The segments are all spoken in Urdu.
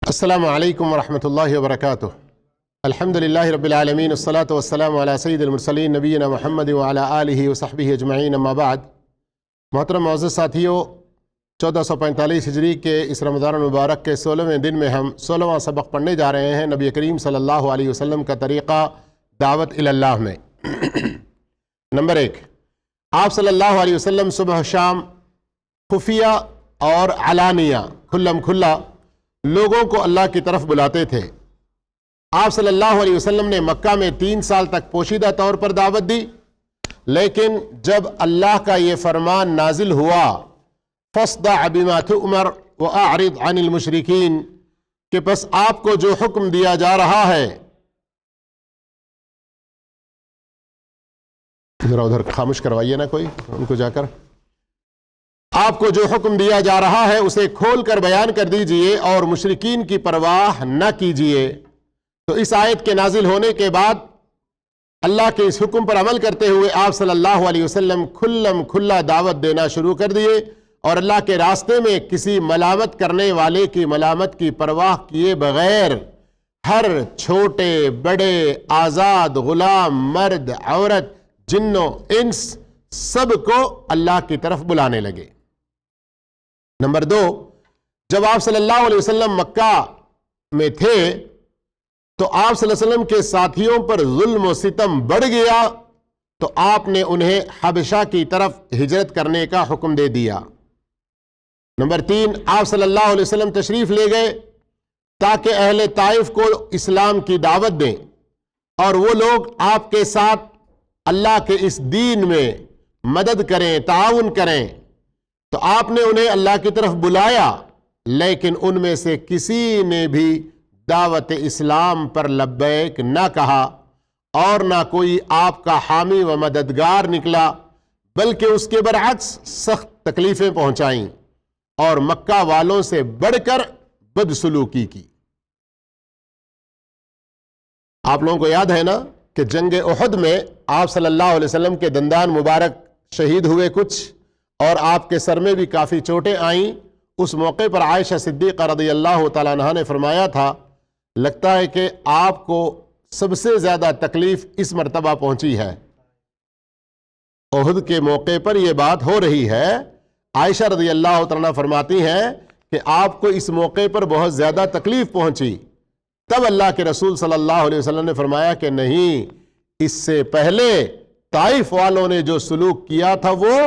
السلام علیکم ورحمۃ اللہ وبرکاتہ۔ الحمدللہ رب العالمین، والصلاة والسلام علی سید المرسلین نبینا محمد وعلی آلہ وصحبہ اجمعین، اما بعد۔ محترم معزز ساتھیوں، 1445 ہجری کے اس رمضان المبارک کے 16ویں دن میں ہم 16واں سبق پڑھنے جا رہے ہیں نبی کریم صلی اللہ علیہ وسلم کا طریقہ دعوت الی اللہ میں۔ نمبر 1، آپ صلی اللہ علیہ وسلم صبح و شام خفیہ اور علانیہ کھلم کھلا لوگوں کو اللہ کی طرف بلاتے تھے۔ آپ صلی اللہ علیہ وسلم نے مکہ میں 3 سال تک پوشیدہ طور پر دعوت دی، لیکن جب اللہ کا یہ فرمان نازل ہوا فاصدع بما تؤمر واعرض عن المشرکین، کہ پس آپ کو جو حکم دیا جا رہا ہے، ذرا ادھر خاموش کروائیے نا کوئی ان کو جا کر، آپ کو جو حکم دیا جا رہا ہے اسے کھول کر بیان کر دیجئے اور مشرکین کی پرواہ نہ کیجئے۔ تو اس آیت کے نازل ہونے کے بعد اللہ کے اس حکم پر عمل کرتے ہوئے آپ صلی اللہ علیہ وسلم کھلم کھلا دعوت دینا شروع کر دیے، اور اللہ کے راستے میں کسی ملامت کرنے والے کی ملامت کی پرواہ کیے بغیر ہر چھوٹے بڑے، آزاد غلام، مرد عورت، جن و انس، سب کو اللہ کی طرف بلانے لگے۔ نمبر 2، جب آپ صلی اللہ علیہ وسلم مکہ میں تھے تو آپ صلی اللہ علیہ وسلم کے ساتھیوں پر ظلم و ستم بڑھ گیا، تو آپ نے انہیں حبشہ کی طرف ہجرت کرنے کا حکم دے دیا۔ نمبر 3، آپ صلی اللہ علیہ وسلم تشریف لے گئے تاکہ اہل طائف کو اسلام کی دعوت دیں، اور وہ لوگ آپ کے ساتھ اللہ کے اس دین میں مدد کریں، تعاون کریں۔ تو آپ نے انہیں اللہ کی طرف بلایا، لیکن ان میں سے کسی نے بھی دعوت اسلام پر لبیک نہ کہا، اور نہ کوئی آپ کا حامی و مددگار نکلا، بلکہ اس کے برعکس سخت تکلیفیں پہنچائیں اور مکہ والوں سے بڑھ کر بدسلوکی کی۔ آپ لوگوں کو یاد ہے نا کہ جنگ احد میں آپ صلی اللہ علیہ وسلم کے دندان مبارک شہید ہوئے کچھ، اور آپ کے سر میں بھی کافی چوٹیں آئیں۔ اس موقع پر عائشہ صدیقہ رضی اللہ تعالیٰ عنہا نے فرمایا تھا، لگتا ہے کہ آپ کو سب سے زیادہ تکلیف اس مرتبہ پہنچی ہے۔ احد کے موقع پر یہ بات ہو رہی ہے، عائشہ رضی اللہ تعالیٰ عنہا فرماتی ہیں کہ آپ کو اس موقع پر بہت زیادہ تکلیف پہنچی۔ تب اللہ کے رسول صلی اللہ علیہ وسلم نے فرمایا کہ نہیں، اس سے پہلے طائف والوں نے جو سلوک کیا تھا وہ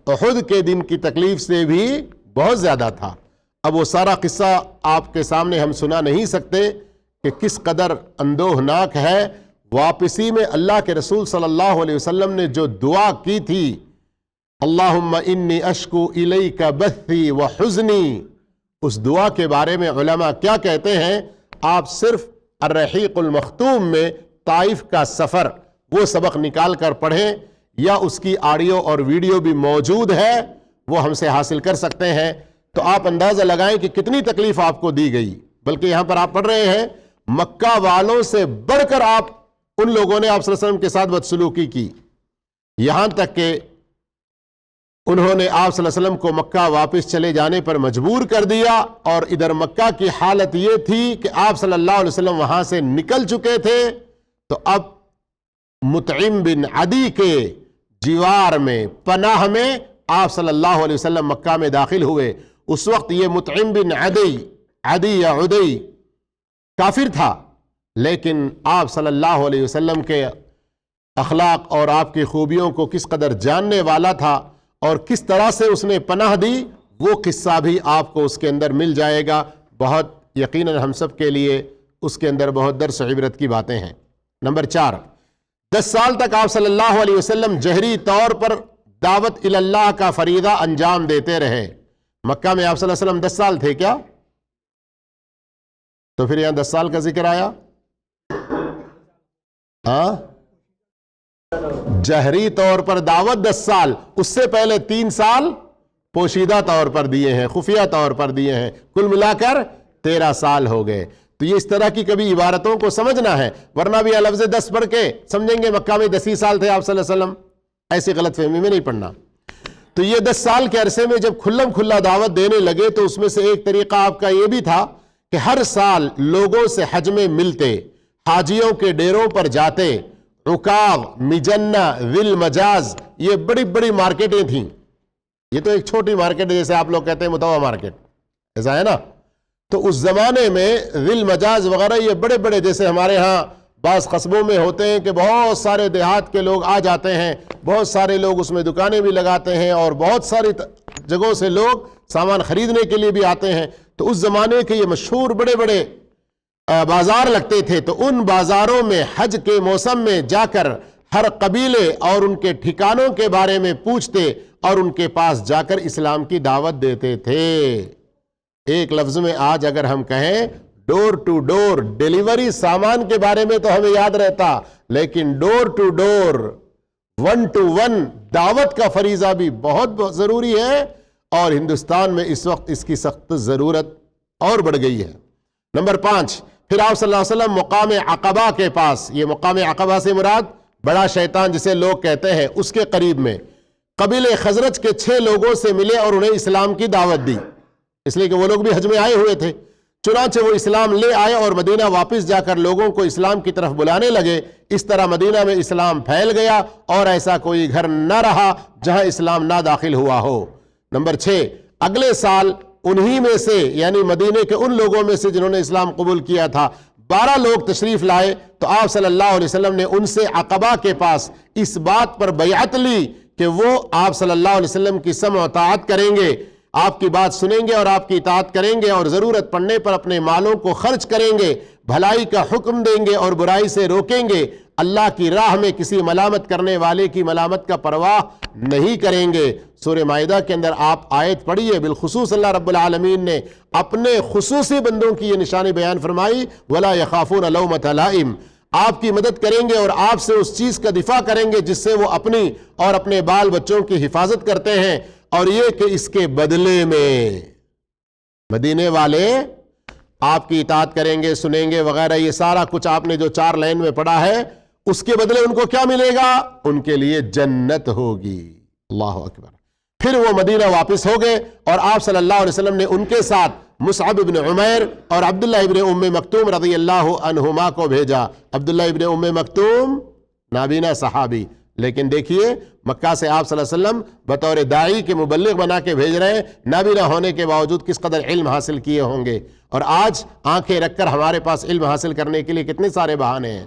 احد کے دن کی تکلیف سے بھی بہت زیادہ تھا۔ اب وہ سارا قصہ آپ کے سامنے ہم سنا نہیں سکتے کہ کس قدر اندوہناک ہے۔ واپسی میں اللہ کے رسول صلی اللہ علیہ وسلم نے جو دعا کی تھی، اللہم انی اشکو الیک بثی وحزنی، اس دعا کے بارے میں علماء کیا کہتے ہیں؟ آپ صرف الرحیق المختوم میں طائف کا سفر وہ سبق نکال کر پڑھیں، یا اس کی آڈیو اور ویڈیو بھی موجود ہے، وہ ہم سے حاصل کر سکتے ہیں، تو آپ اندازہ لگائیں کہ کتنی تکلیف آپ کو دی گئی۔ بلکہ یہاں پر آپ پڑھ رہے ہیں مکہ والوں سے بڑھ کر آپ ان لوگوں نے آپ صلی اللہ علیہ وسلم کے ساتھ بدسلوکی کی، یہاں تک کہ انہوں نے آپ صلی اللہ علیہ وسلم کو مکہ واپس چلے جانے پر مجبور کر دیا، اور ادھر مکہ کی حالت یہ تھی کہ آپ صلی اللہ علیہ وسلم وہاں سے نکل چکے تھے۔ تو اب مطعم بن عدی کے جیوار میں، پناہ میں آپ صلی اللہ علیہ وسلم مکہ میں داخل ہوئے۔ اس وقت یہ مطعم بن عدی یا عدی کافر تھا، لیکن آپ صلی اللہ علیہ وسلم کے اخلاق اور آپ کی خوبیوں کو کس قدر جاننے والا تھا، اور کس طرح سے اس نے پناہ دی، وہ قصہ بھی آپ کو اس کے اندر مل جائے گا۔ بہت یقیناً ہم سب کے لیے اس کے اندر بہت درس و عبرت کی باتیں ہیں۔ نمبر 4، 10 سال تک آپ صلی اللہ علیہ وسلم جہری طور پر دعوت الی اللہ کا فریضہ انجام دیتے رہے۔ مکہ میں آپ صلی اللہ علیہ وسلم 10 سال تھے کیا؟ تو پھر یہاں 10 سال کا ذکر آیا؟ جہری طور پر دعوت 10 سال، اس سے پہلے 3 سال پوشیدہ طور پر دیے ہیں، خفیہ طور پر دیے ہیں، کل ملا کر 13 سال ہو گئے۔ تو یہ اس طرح کی کبھی عبارتوں کو سمجھنا ہے، ورنہ بھی لفظ 10 پڑھ کے سمجھیں گے مکہ میں 10 ہی سال تھے آپ صلی اللہ علیہ وسلم، ایسی غلط فہمی میں نہیں پڑھنا۔ تو یہ 10 سال کے عرصے میں جب کھلم کھلا دعوت دینے لگے تو اس میں سے ایک طریقہ آپ کا یہ بھی تھا کہ ہر سال لوگوں سے حج میں ملتے، حاجیوں کے ڈیروں پر جاتے، عکاظ، مجنہ، ذی المجاز، یہ بڑی بڑی مارکیٹیں تھیں. یہ تو ایک چھوٹی مارکیٹ ہے، جیسے آپ لوگ کہتے ہیں متوا مارکیٹ، ایسا ہے نا. تو اس زمانے میں ذی المجاز وغیرہ یہ بڑے بڑے، جیسے ہمارے ہاں بعض قصبوں میں ہوتے ہیں کہ بہت سارے دیہات کے لوگ آ جاتے ہیں، بہت سارے لوگ اس میں دکانیں بھی لگاتے ہیں، اور بہت ساری جگہوں سے لوگ سامان خریدنے کے لیے بھی آتے ہیں. تو اس زمانے کے یہ مشہور بڑے بڑے بازار لگتے تھے. تو ان بازاروں میں حج کے موسم میں جا کر ہر قبیلے اور ان کے ٹھکانوں کے بارے میں پوچھتے اور ان کے پاس جا کر اسلام کی دعوت دیتے تھے. ایک لفظ میں آج اگر ہم کہیں ڈور ٹو ڈور ڈیلیوری، سامان کے بارے میں تو ہمیں یاد رہتا، لیکن door to door, one to one دعوت کا فریضہ بھی بہت ضروری ہے، اور ہندوستان میں اس وقت اس کی سخت ضرورت اور بڑھ گئی ہے. نمبر 5، پھر آپ صلی اللہ علیہ وسلم مقام عقبہ کے پاس، یہ مقام عقبہ سے مراد بڑا شیطان جسے لوگ کہتے ہیں، اس کے قریب میں قبیلے خزرج کے 6 لوگوں سے ملے اور انہیں اسلام کی دعوت دی، اس لیے کہ وہ لوگ بھی حج میں آئے ہوئے تھے. چنانچہ وہ اسلام لے آئے اور مدینہ واپس جا کر لوگوں کو اسلام کی طرف بلانے لگے. اس طرح مدینہ میں اسلام پھیل گیا اور ایسا کوئی گھر نہ رہا جہاں اسلام نہ داخل ہوا ہو. نمبر 6، اگلے سال انہی میں سے، یعنی مدینہ کے ان لوگوں میں سے جنہوں نے اسلام قبول کیا تھا، 12 لوگ تشریف لائے. تو آپ صلی اللہ علیہ وسلم نے ان سے عقبہ کے پاس اس بات پر بیعت لی کہ وہ آپ صلی اللہ علیہ وسلم کی سمع و اطاعت کریں گے، آپ کی بات سنیں گے اور آپ کی اطاعت کریں گے، اور ضرورت پڑنے پر اپنے مالوں کو خرچ کریں گے، بھلائی کا حکم دیں گے اور برائی سے روکیں گے، اللہ کی راہ میں کسی ملامت کرنے والے کی ملامت کا پرواہ نہیں کریں گے. سورہ مائدہ کے اندر آپ آیت پڑھیے، بالخصوص اللہ رب العالمین نے اپنے خصوصی بندوں کی یہ نشانی بیان فرمائی، وَلَا يَخَافُونَ لَوْمَةَ لَائِمٍ، آپ کی مدد کریں گے اور آپ سے اس چیز کا دفاع کریں گے جس سے وہ اپنی اور اپنے بال بچوں کی حفاظت کرتے ہیں، اور یہ کہ اس کے بدلے میں مدینے والے آپ کی اطاعت کریں گے، سنیں گے وغیرہ، یہ سارا کچھ آپ نے جو 4 لائن میں پڑھا ہے، اس کے بدلے ان کو کیا ملے گا؟ ان کے لیے جنت ہوگی. اللہ اکبر. پھر وہ مدینہ واپس ہو گئے اور آپ صلی اللہ علیہ وسلم نے ان کے ساتھ مصعب ابن عمیر اور عبداللہ ابن ام مکتوم رضی اللہ عنہما کو بھیجا. عبداللہ ابن ام مکتوم نابینا صحابی، لیکن دیکھیے مکہ سے آپ صلی اللہ علیہ وسلم بطور داعی کے مبلغ بنا کے بھیج رہے ہیں، نابینا ہونے کے باوجود کس قدر علم حاصل کیے ہوں گے. اور آج آنکھیں رکھ کر ہمارے پاس علم حاصل کرنے کے لیے کتنے سارے بہانے ہیں.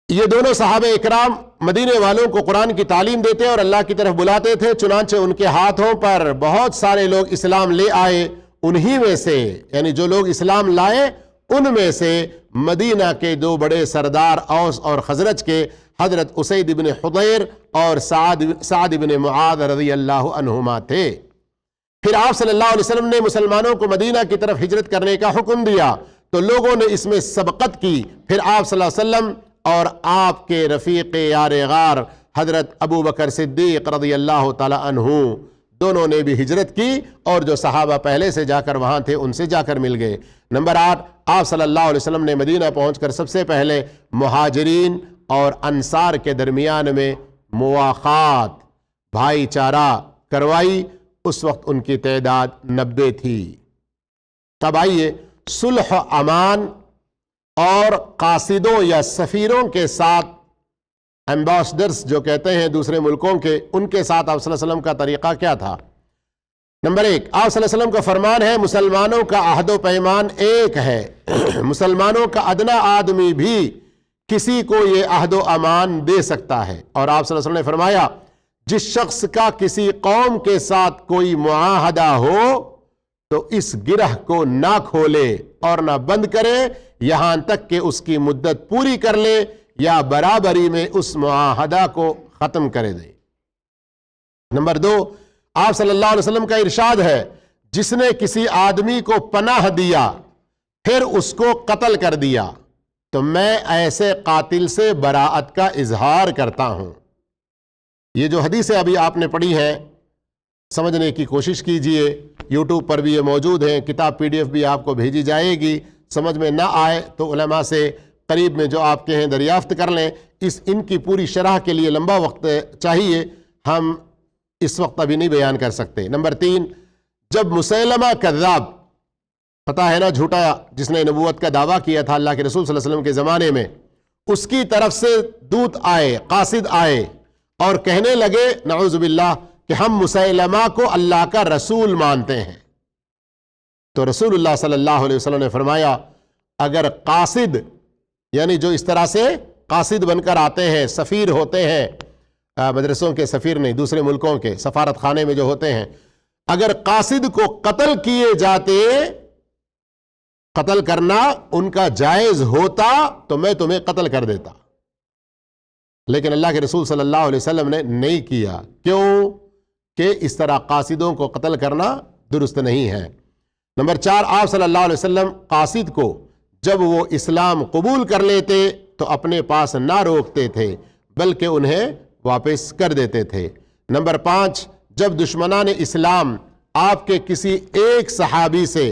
یہ دونوں صحابہ اکرام مدینے والوں کو قرآن کی تعلیم دیتے اور اللہ کی طرف بلاتے تھے. چنانچہ ان کے ہاتھوں پر بہت سارے لوگ اسلام لے آئے. انہی میں سے، یعنی جو لوگ اسلام لائے ان میں سے مدینہ کے 2 بڑے سردار اوس اور خزرج کے حضرت اسید بن حضیر اور سعد بن معاذ رضی اللہ عنہما تھے. پھر آپ صلی اللہ علیہ وسلم نے مسلمانوں کو مدینہ کی طرف ہجرت کرنے کا حکم دیا تو لوگوں نے اس میں سبقت کی. پھر آپ صلی اللہ علیہ وسلم اور آپ کے رفیق یار غار حضرت ابو بکر صدیق رضی اللہ تعالی عنہ دونوں نے بھی ہجرت کی، اور جو صحابہ پہلے سے جا کر وہاں تھے ان سے جا کر مل گئے. نمبر 8، آپ صلی اللہ علیہ وسلم نے مدینہ پہنچ کر سب سے پہلے مہاجرین اور انصار کے درمیان میں مواخات، بھائی چارہ کروائی. اس وقت ان کی تعداد 90 تھی. تب آئیے صلح و امان اور قاصدوں یا سفیروں کے ساتھ، ایمبیسڈرز جو کہتے ہیں دوسرے ملکوں کے، ان کے ساتھ آپ صلی اللہ علیہ وسلم کا طریقہ کیا تھا. نمبر 1، آپ صلی اللہ علیہ وسلم کا فرمان ہے مسلمانوں کا عہد و پیمان ایک ہے. مسلمانوں کا ادنا آدمی بھی کسی کو یہ عہد و امان دے سکتا ہے. اور آپ صلی اللہ علیہ وسلم نے فرمایا جس شخص کا کسی قوم کے ساتھ کوئی معاہدہ ہو تو اس گرہ کو نہ کھولے اور نہ بند کرے یہاں تک کہ اس کی مدت پوری کر لے یا برابری میں اس معاہدہ کو ختم کر دے. نمبر 2، آپ صلی اللہ علیہ وسلم کا ارشاد ہے جس نے کسی آدمی کو پناہ دیا پھر اس کو قتل کر دیا تو میں ایسے قاتل سے براءت کا اظہار کرتا ہوں. یہ جو حدیثیں ابھی آپ نے پڑھی ہیں سمجھنے کی کوشش کیجئے. یوٹیوب پر بھی یہ موجود ہیں، کتاب PDF بھی آپ کو بھیجی جائے گی. سمجھ میں نہ آئے تو علماء سے قریب میں جو آپ کے ہیں دریافت کر لیں. ان کی پوری شرح کے لیے لمبا وقت چاہیے، ہم اس وقت ابھی نہیں بیان کر سکتے. نمبر 3، جب مسیلمہ کذاب پتہ ہے نا جھوٹا جس نے نبوت کا دعویٰ کیا تھا اللہ کے رسول صلی اللہ علیہ وسلم کے زمانے میں، اس کی طرف سے دودت آئے، قاصد آئے اور کہنے لگے نعوذ باللہ کہ ہم مسیلمہ کو اللہ کا رسول مانتے ہیں۔ تو رسول اللہ صلی اللہ علیہ وسلم نے فرمایا اگر قاصد، یعنی جو اس طرح سے قاصد بن کر آتے ہیں، سفیر ہوتے ہیں، مدرسوں کے سفیر نہیں، دوسرے ملکوں کے سفارت خانے میں جو ہوتے ہیں، اگر قاصد کو قتل کیے جاتے، قتل کرنا ان کا جائز ہوتا تو میں تمہیں قتل کر دیتا، لیکن اللہ کے رسول صلی اللہ علیہ وسلم نے نہیں کیا۔ کیوں؟ کہ اس طرح قاصدوں کو قتل کرنا درست نہیں ہے۔ نمبر 4، آپ صلی اللہ علیہ وسلم قاصد کو جب وہ اسلام قبول کر لیتے تو اپنے پاس نہ روکتے تھے بلکہ انہیں واپس کر دیتے تھے۔ نمبر 5، جب دشمنان اسلام آپ کے کسی ایک صحابی سے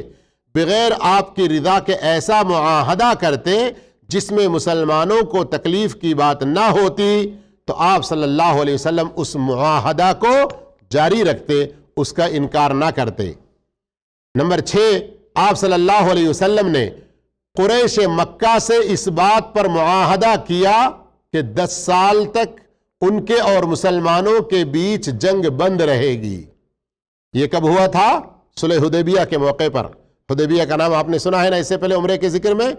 بغیر آپ کی رضا کے ایسا معاہدہ کرتے جس میں مسلمانوں کو تکلیف کی بات نہ ہوتی تو آپ صلی اللہ علیہ وسلم اس معاہدہ کو جاری رکھتے، اس کا انکار نہ کرتے۔ نمبر 6، آپ صلی اللہ علیہ وسلم نے قریش مکہ سے اس بات پر معاہدہ کیا کہ 10 سال تک ان کے اور مسلمانوں کے بیچ جنگ بند رہے گی۔ یہ کب ہوا تھا؟ صلح حدیبیہ کے موقع پر۔ حدیبیہ کا نام آپ نے سنا ہے نا اس سے پہلے عمرے کے ذکر میں۔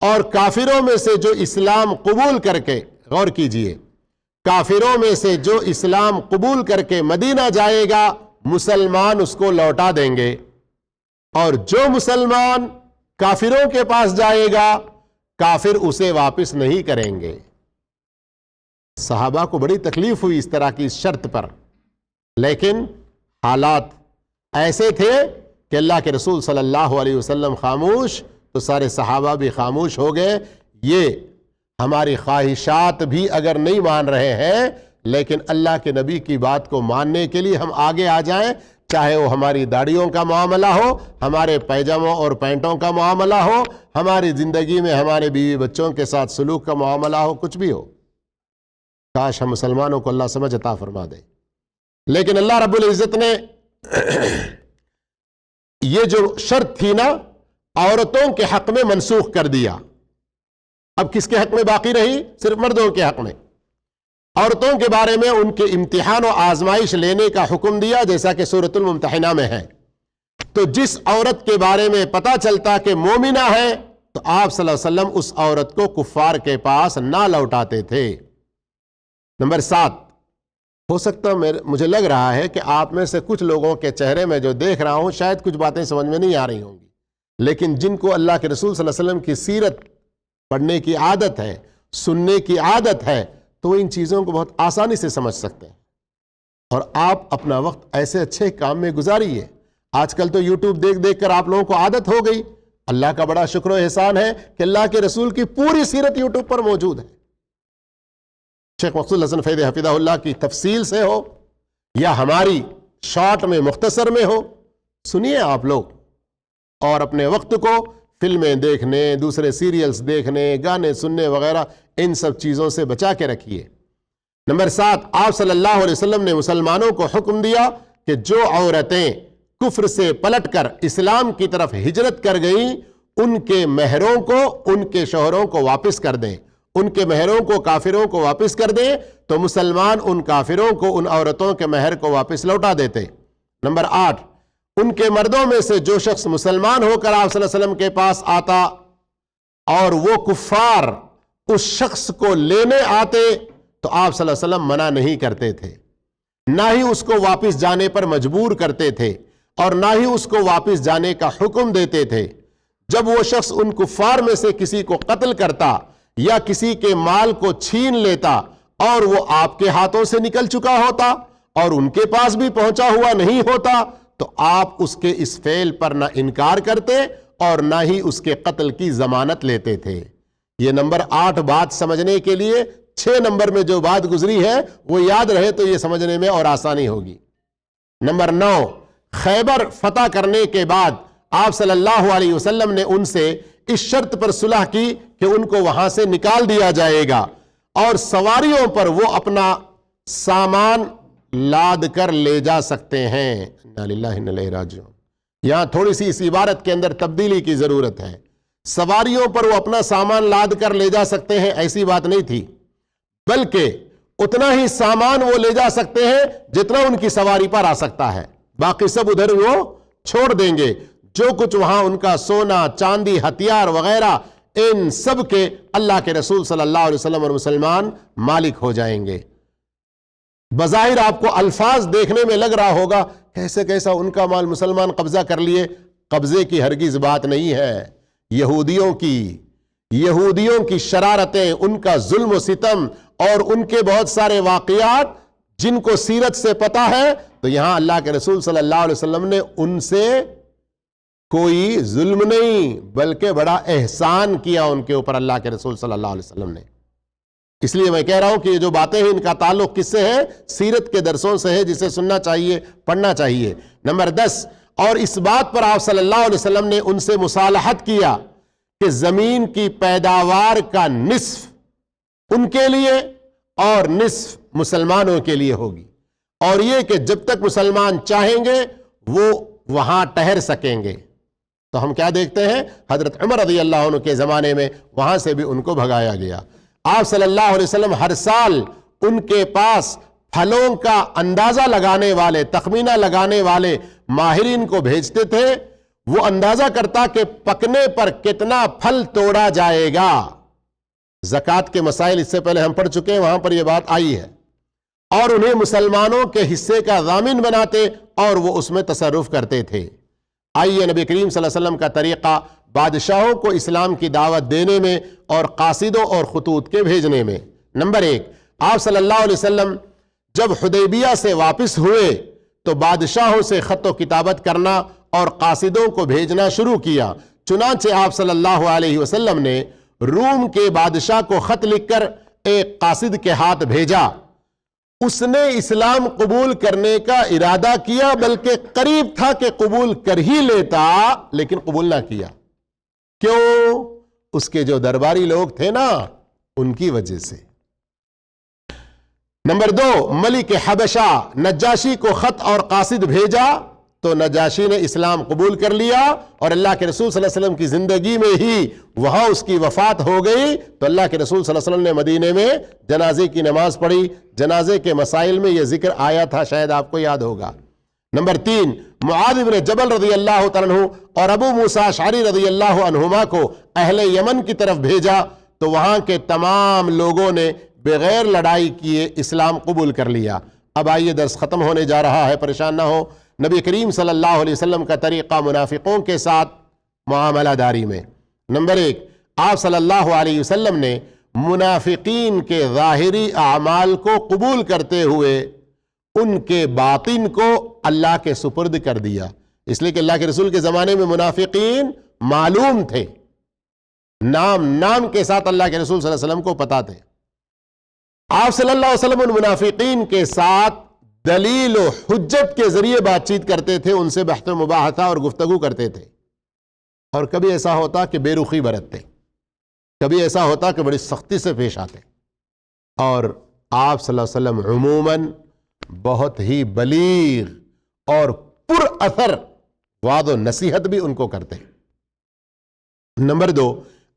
اور کافروں میں سے جو اسلام قبول کر کے، غور کیجئے، کافروں میں سے جو اسلام قبول کر کے مدینہ جائے گا مسلمان اس کو لوٹا دیں گے، اور جو مسلمان کافروں کے پاس جائے گا کافر اسے واپس نہیں کریں گے۔ صحابہ کو بڑی تکلیف ہوئی اس طرح کی شرط پر، لیکن حالات ایسے تھے کہ اللہ کے رسول صلی اللہ علیہ وسلم خاموش تو سارے صحابہ بھی خاموش ہو گئے۔ یہ ہماری خواہشات بھی اگر نہیں مان رہے ہیں لیکن اللہ کے نبی کی بات کو ماننے کے لیے ہم آگے آ جائیں، چاہے وہ ہماری داڑھیوں کا معاملہ ہو، ہمارے پیجاموں اور پینٹوں کا معاملہ ہو، ہماری زندگی میں ہمارے بیوی بچوں کے ساتھ سلوک کا معاملہ ہو، کچھ بھی ہو۔ کاش ہم مسلمانوں کو اللہ سمجھ عطا فرما دے۔ لیکن اللہ رب العزت نے یہ جو شرط تھی نا عورتوں کے حق میں منسوخ کر دیا۔ اب کس کے حق میں باقی رہی؟ صرف مردوں کے حق میں۔ عورتوں کے بارے میں ان کے امتحان و آزمائش لینے کا حکم دیا، جیسا کہ سورۃ الممتحنہ میں ہے۔ تو جس عورت کے بارے میں پتہ چلتا کہ مومنہ ہے تو آپ صلی اللہ علیہ وسلم اس عورت کو کفار کے پاس نہ لوٹاتے تھے۔ نمبر 7، ہو سکتا مجھے لگ رہا ہے کہ آپ میں سے کچھ لوگوں کے چہرے میں جو دیکھ رہا ہوں شاید کچھ باتیں سمجھ میں نہیں آ رہی ہوں گی، لیکن جن کو اللہ کے رسول صلی اللہ علیہ وسلم کی سیرت پڑھنے کی عادت ہے، سننے کی عادت ہے، تو ان چیزوں کو بہت آسانی سے سمجھ سکتے ہیں۔ اور آپ اپنا وقت ایسے اچھے کام میں گزاریے۔ آج کل تو یوٹیوب دیکھ دیکھ کر آپ لوگوں کو عادت ہو گئی۔ اللہ کا بڑا شکر و احسان ہے کہ اللہ کے رسول کی پوری سیرت یوٹیوب پر موجود ہے۔ شیخ مقصود حسن فیض حفظہ اللہ کی تفصیل سے ہو یا ہماری شارٹ میں مختصر میں ہو، سنیے آپ لوگ، اور اپنے وقت کو فلمیں دیکھنے، دوسرے سیریلز دیکھنے، گانے سننے وغیرہ ان سب چیزوں سے بچا کے رکھیے۔ نمبر 7، آپ صلی اللہ علیہ وسلم نے مسلمانوں کو حکم دیا کہ جو عورتیں کفر سے پلٹ کر اسلام کی طرف ہجرت کر گئیں ان کے مہروں کو ان کے شوہروں کو واپس کر دیں، ان کے مہروں کو کافروں کو واپس کر دیں تو مسلمان ان کافروں کو ان عورتوں کے مہر کو واپس لوٹا دیتے۔ نمبر 8، ان کے مردوں میں سے جو شخص مسلمان ہو کر آپ صلی اللہ علیہ وسلم کے پاس آتا اور وہ کفار اس شخص کو لینے آتے تو آپ صلی اللہ علیہ وسلم منع نہیں کرتے تھے، نہ ہی اس کو واپس جانے پر مجبور کرتے تھے اور نہ ہی اس کو واپس جانے کا حکم دیتے تھے۔ جب وہ شخص ان کفار میں سے کسی کو قتل کرتا یا کسی کے مال کو چھین لیتا اور وہ آپ کے ہاتھوں سے نکل چکا ہوتا اور ان کے پاس بھی پہنچا ہوا نہیں ہوتا تو آپ اس کے اس فعل پر نہ انکار کرتے اور نہ ہی اس کے قتل کی ضمانت لیتے تھے۔ یہ نمبر 8 بات سمجھنے کے لیے 6 نمبر میں جو بات گزری ہے وہ یاد رہے تو یہ سمجھنے میں اور آسانی ہوگی۔ نمبر 9، خیبر فتح کرنے کے بعد آپ صلی اللہ علیہ وسلم نے ان سے اس شرط پر صلح کی کہ ان کو وہاں سے نکال دیا جائے گا اور سواریوں پر وہ اپنا سامان لاد کر لے جا سکتے ہیں۔ انا للہ و انا الیہ راجعون۔ یہاں تھوڑی سی اس عبارت کے اندر تبدیلی کی ضرورت ہے. سواریوں پر وہ اپنا سامان لاد کر لے جا سکتے ہیں ایسی بات نہیں تھی، بلکہ اتنا ہی سامان وہ لے جا سکتے ہیں جتنا ان کی سواری پر آ سکتا ہے، باقی سب ادھر وہ چھوڑ دیں گے. جو کچھ وہاں ان کا سونا چاندی ہتھیار وغیرہ ان سب کے اللہ کے رسول صلی اللہ علیہ وسلم اور مسلمان مالک ہو جائیں گے. بظاہر آپ کو الفاظ دیکھنے میں لگ رہا ہوگا کیسے کیسا ان کا مال مسلمان قبضہ کر لیے. قبضے کی ہرگز بات نہیں ہے. یہودیوں کی شرارتیں، ان کا ظلم و ستم اور ان کے بہت سارے واقعات جن کو سیرت سے پتہ ہے، تو یہاں اللہ کے رسول صلی اللہ علیہ وسلم نے ان سے کوئی ظلم نہیں بلکہ بڑا احسان کیا ان کے اوپر اللہ کے رسول صلی اللہ علیہ وسلم نے. اس لیے میں کہہ رہا ہوں کہ یہ جو باتیں ہیں ان کا تعلق کس سے ہے؟ سیرت کے درسوں سے ہے، جسے سننا چاہیے، پڑھنا چاہیے. نمبر 10، اور اس بات پر آپ صلی اللہ علیہ وسلم نے ان سے مصالحت کیا کہ زمین کی پیداوار کا نصف ان کے لیے اور نصف مسلمانوں کے لیے ہوگی، اور یہ کہ جب تک مسلمان چاہیں گے وہ وہاں ٹھہر سکیں گے. تو ہم کیا دیکھتے ہیں؟ حضرت عمر رضی اللہ عنہ کے زمانے میں وہاں سے بھی ان کو بھگایا گیا. آپ صلی اللہ علیہ وسلم ہر سال ان کے پاس پھلوں کا اندازہ لگانے والے، تخمینہ لگانے والے ماہرین کو بھیجتے تھے. وہ اندازہ کرتا کہ پکنے پر کتنا پھل توڑا جائے گا. زکوٰۃ کے مسائل اس سے پہلے ہم پڑھ چکے ہیں، وہاں پر یہ بات آئی ہے. اور انہیں مسلمانوں کے حصے کا ضامن بناتے اور وہ اس میں تصرف کرتے تھے. آئیے نبی کریم صلی اللہ علیہ وسلم کا طریقہ بادشاہوں کو اسلام کی دعوت دینے میں اور قاصدوں اور خطوط کے بھیجنے میں. نمبر 1، آپ صلی اللہ علیہ وسلم جب حدیبیہ سے واپس ہوئے تو بادشاہوں سے خط و کتابت کرنا اور قاصدوں کو بھیجنا شروع کیا. چنانچہ آپ صلی اللہ علیہ وسلم نے روم کے بادشاہ کو خط لکھ کر ایک قاصد کے ہاتھ بھیجا. اس نے اسلام قبول کرنے کا ارادہ کیا، بلکہ قریب تھا کہ قبول کر ہی لیتا، لیکن قبول نہ کیا. کیوں؟ اس کے جو درباری لوگ تھے نا، ان کی وجہ سے. نمبر 2، ملک حبشہ نجاشی کو خط اور قاصد بھیجا تو نجاشی نے اسلام قبول کر لیا، اور اللہ کے رسول صلی اللہ علیہ وسلم کی زندگی میں ہی وہاں اس کی وفات ہو گئی. تو اللہ کے رسول صلی اللہ علیہ وسلم نے مدینے میں جنازے کی نماز پڑھی. جنازے کے مسائل میں یہ ذکر آیا تھا، شاید آپ کو یاد ہوگا. نمبر 3، معاذ بن جبل رضی اللہ تعالیٰ عنہ اور ابو موسیٰ اشعری رضی اللہ عنہما کو اہل یمن کی طرف بھیجا تو وہاں کے تمام لوگوں نے بغیر لڑائی کیے اسلام قبول کر لیا. اب آئیے درس ختم ہونے جا رہا ہے، پریشان نہ ہو. نبی کریم صلی اللہ علیہ وسلم کا طریقہ منافقوں کے ساتھ معاملہ داری میں. نمبر 1، آپ صلی اللہ علیہ وسلم نے منافقین کے ظاہری اعمال کو قبول کرتے ہوئے ان کے باطن کو اللہ کے سپرد کر دیا. اس لیے کہ اللہ کے رسول کے زمانے میں منافقین معلوم تھے، نام کے ساتھ اللہ کے رسول صلی اللہ علیہ وسلم کو پتا تھے. آپ صلی اللہ علیہ وسلم ان منافقین کے ساتھ دلیل و حجت کے ذریعے بات چیت کرتے تھے، ان سے بحث و مباحثہ اور گفتگو کرتے تھے. اور کبھی ایسا ہوتا کہ بے رخی برتتے، کبھی ایسا ہوتا کہ بڑی سختی سے پیش آتے. اور آپ صلی اللہ علیہ وسلم عموماً بہت ہی بلیغ اور پر اثر وعظ و نصیحت بھی ان کو کرتے. نمبر 2،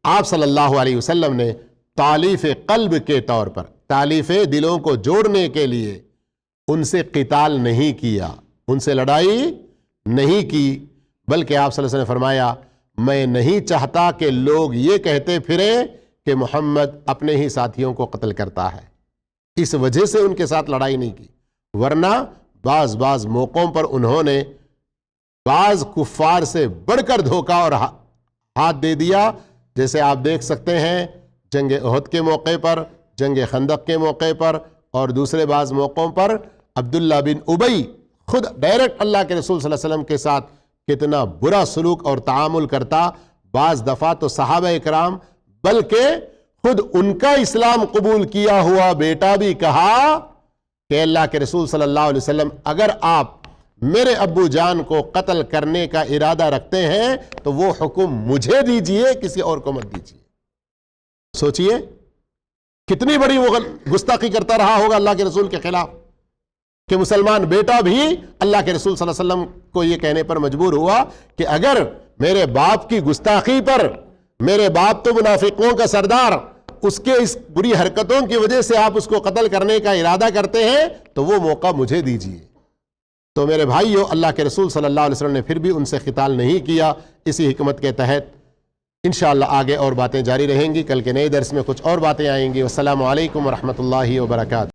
آپ صلی اللہ علیہ وسلم نے تالیف قلب کے طور پر، تالیف دلوں کو جوڑنے کے لیے ان سے قتال نہیں کیا، ان سے لڑائی نہیں کی، بلکہ آپ صلی اللہ علیہ وسلم نے فرمایا میں نہیں چاہتا کہ لوگ یہ کہتے پھریں کہ محمد اپنے ہی ساتھیوں کو قتل کرتا ہے. اس وجہ سے ان کے ساتھ لڑائی نہیں کی، ورنہ بعض موقعوں پر انہوں نے بعض کفار سے بڑھ کر دھوکہ اور ہاتھ دے دیا. جیسے آپ دیکھ سکتے ہیں جنگ احد کے موقع پر، جنگ خندق کے موقع پر، اور دوسرے بعض موقعوں پر عبداللہ بن ابی خود ڈائریکٹ اللہ کے رسول صلی اللہ علیہ وسلم کے ساتھ کتنا برا سلوک اور تعامل کرتا. بعض دفعہ تو صحابہ اکرام بلکہ خود ان کا اسلام قبول کیا ہوا بیٹا بھی کہا کہ اللہ کے رسول صلی اللہ علیہ وسلم اگر آپ میرے ابو جان کو قتل کرنے کا ارادہ رکھتے ہیں تو وہ حکم مجھے دیجئے، کسی اور کو مت دیجئے. سوچئے کتنی بڑی وہ گستاخی کرتا رہا ہوگا اللہ کے رسول کے خلاف کہ مسلمان بیٹا بھی اللہ کے رسول صلی اللہ علیہ وسلم کو یہ کہنے پر مجبور ہوا کہ اگر میرے باپ کی گستاخی پر، میرے باپ تو منافقوں کا سردار، اس کے اس بری حرکتوں کی وجہ سے آپ اس کو قتل کرنے کا ارادہ کرتے ہیں تو وہ موقع مجھے دیجیے۔ تو میرے بھائیو، اللہ کے رسول صلی اللہ علیہ وسلم نے پھر بھی ان سے قتال نہیں کیا۔ اسی حکمت کے تحت انشاءاللہ آگے اور باتیں جاری رہیں گی۔ کل کے نئے درس میں کچھ اور باتیں آئیں گی۔ والسلام علیکم ورحمۃ اللہ وبرکاتہ۔